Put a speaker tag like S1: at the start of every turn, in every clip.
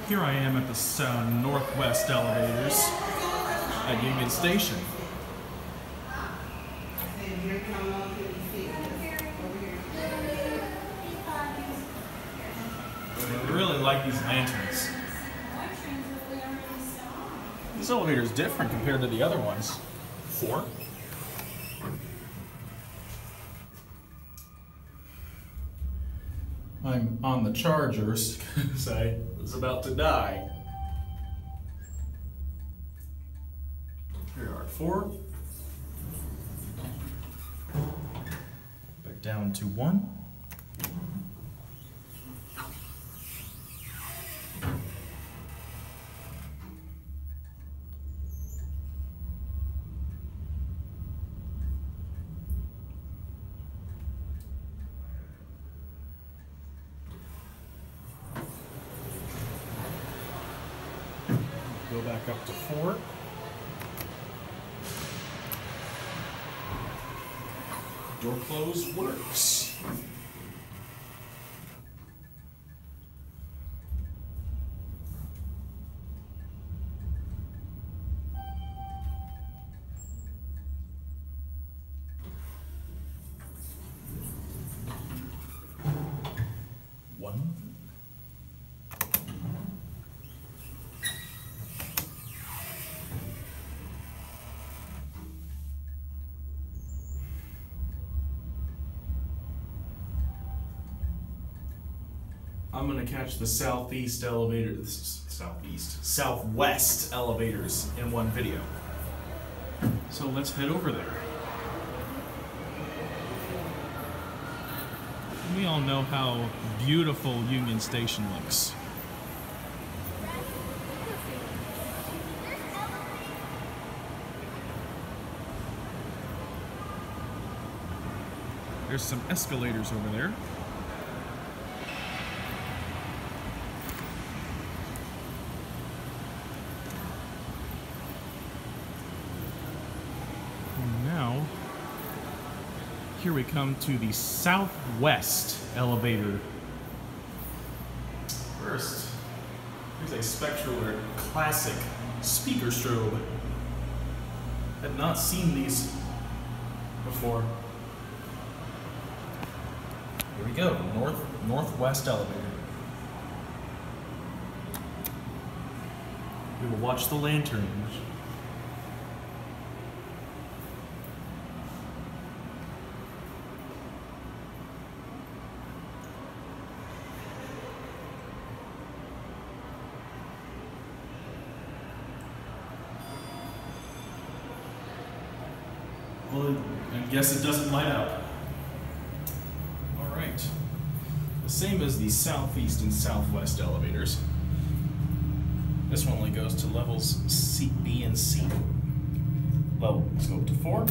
S1: Here I am at the Northwest elevators at Union Station. I really like these lanterns. This elevator is different compared to the other ones. 4. I'm on the chargers because I was about to die. Here are 4. Back down to 1. Go back up to 4. Door close works. I'm gonna catch the southwest elevators in one video. So let's head over there. We all know how beautiful Union Station looks. There's some escalators over there. Here we come to the Southwest elevator. First, here's a Spectral classic speaker strobe. Had not seen these before. Here we go, Northwest elevator. We will watch the lanterns. Well, I guess it doesn't light up. All right. The same as the Southeast and Southwest elevators. This one only goes to levels C, B, and C. Well, let's go up to 4.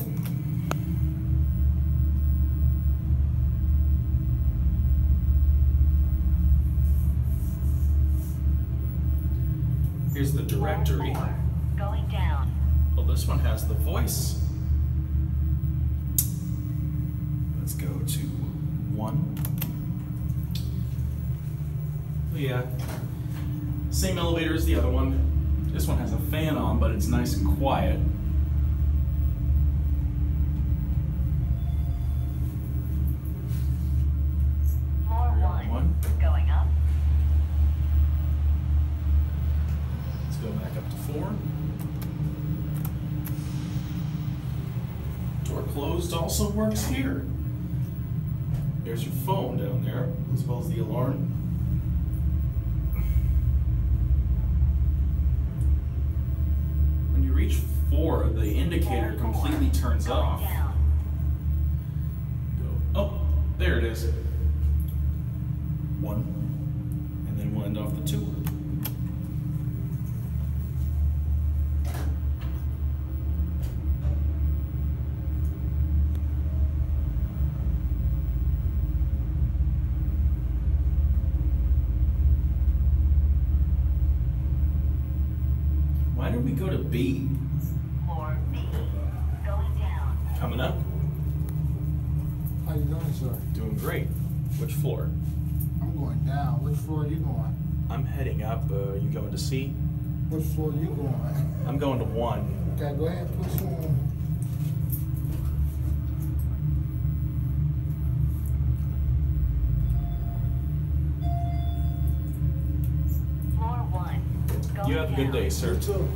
S1: Here's the directory.
S2: Going down.
S1: Well, this one has the voice. Let's go to 1. Yeah, same elevator as the other one. This one has a fan on, but it's nice and quiet.
S2: Floor 1. Going up.
S1: Let's go back up to 4. Door closed also works here. There's your phone down there, as well as the alarm. When you reach 4, the indicator completely turns off. Go, oh, there it is. 1, and then we'll end off the 2. Why did we go to B?
S2: Floor B. Going down.
S1: Coming up.
S3: How you doing, sir?
S1: Doing great. Which floor?
S3: I'm going down. Which floor are you going?
S1: I'm heading up. You going to C?
S3: Which floor you going?
S1: I'm going to 1.
S3: Okay, go ahead and push on.
S2: Floor 1. Going
S1: You have a good day, sir.
S3: You too.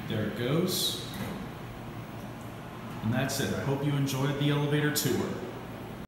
S1: There it goes. And that's it. I hope you enjoyed the elevator tour.